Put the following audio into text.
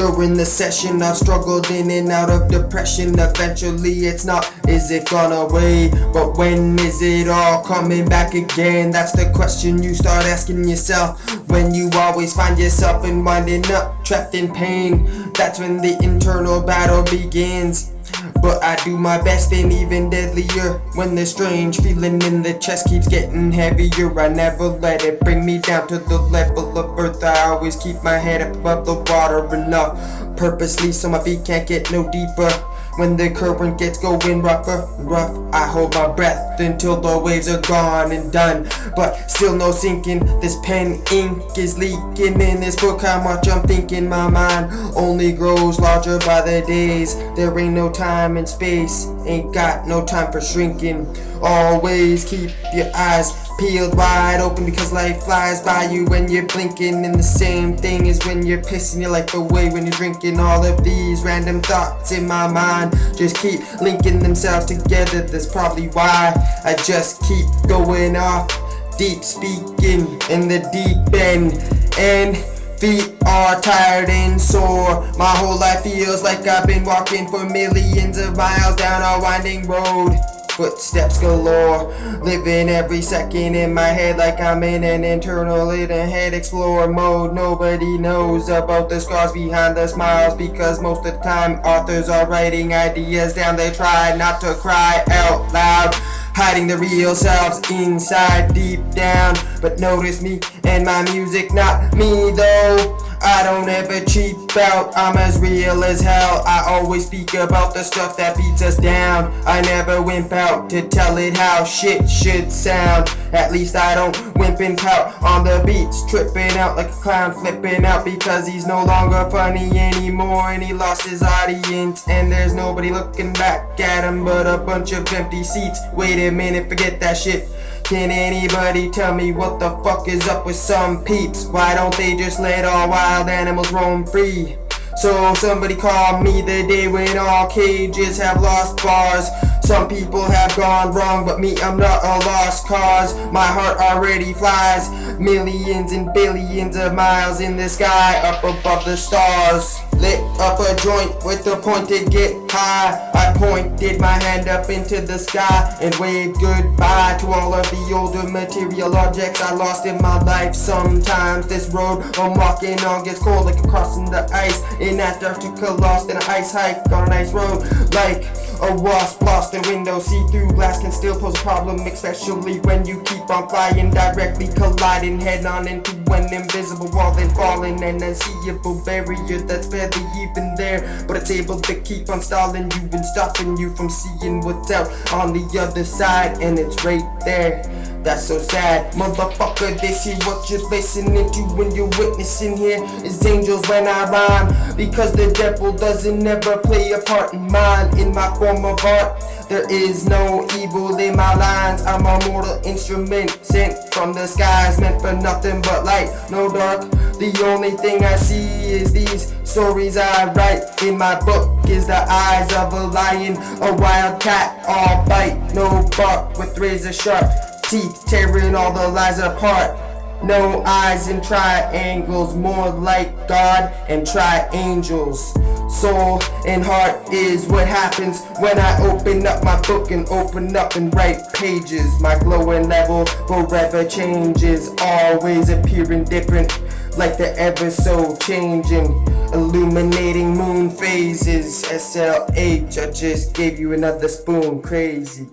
During the session, I've struggled in and out of depression. Eventually it's not, is it gone away? But when is it all coming back again? That's the question you start asking yourself when you always find yourself winding up, trapped in pain. That's when the internal battle begins. But I do my best and even deadlier when the strange feeling in the chest keeps getting heavier. I never let it bring me down to the level of earth. I always keep my head up above the water enough, purposely so my feet can't get no deeper. When the current gets going rough, I hold my breath until the waves are gone and done. But still no sinking, this pen ink is leaking in this book. How much I'm thinking, my mind only grows larger by the days. There ain't no time and space, ain't got no time for shrinking. Always keep your eyes peeled wide open, because life flies by you when you're blinking. And the same thing is when you're pissing your life away when you're drinking. All of these random thoughts in my mind just keep linking themselves together. That's probably why I just keep going off deep, speaking in the deep end. And feet are tired and sore. My whole life feels like I've been walking for millions of miles down a winding road. Footsteps galore, living every second in my head like I'm in an internal head explorer mode. Nobody knows about the scars behind the smiles, because most of the time authors are writing ideas down. They try not to cry out loud, hiding the real selves inside deep down. But notice me and my music, not me though. I don't ever cheap out, I'm as real as hell. I always speak about the stuff that beats us down. I never wimp out to tell it how shit should sound. At least I don't wimp and pout on the beats, tripping out like a clown, flipping out because he's no longer funny anymore and he lost his audience. And there's nobody looking back at him but a bunch of empty seats. Wait a minute, forget that shit. Can anybody tell me what the fuck is up with some peeps? Why don't they just let all wild animals roam free? So somebody call me the day when all cages have lost bars. Some people have gone wrong, but me, I'm not a lost cause. My heart already flies millions and billions of miles in the sky, up above the stars. Lit up a joint with the pointed get high. I pointed my hand up into the sky and waved goodbye to all of the older material objects I lost in my life. Sometimes this road I'm walking on gets cold like I'm crossing the ice in Antarctica, lost in an ice hike on an ice road like a wasp lost in window. See-through glass can still pose a problem, especially when you keep on flying, directly colliding head on into an invisible wall, then falling an unseeable barrier that's barely even there, but it's able to keep on stalling you and stopping you from seeing what's out on the other side. And it's right there. That's so sad, motherfucker. They see what you're listening to when you're witnessing here is angels when I rhyme, because the devil doesn't ever play a part in mine. In my form of art, there is no evil in my lines. I'm a mortal instrument sent from the skies, meant for nothing but light, no dark. The only thing I see is these stories I write. In my book is the eyes of a lion, a wild cat, all bite, no bark, with razor sharp teeth tearing all the lies apart. No eyes in triangles, more like God and triangles. Soul and heart is what happens when I open up my book and open up and write pages. My glowing level forever changes, always appearing different, like the ever so changing, illuminating moon phases. SLH, I just gave you another spoon, crazy.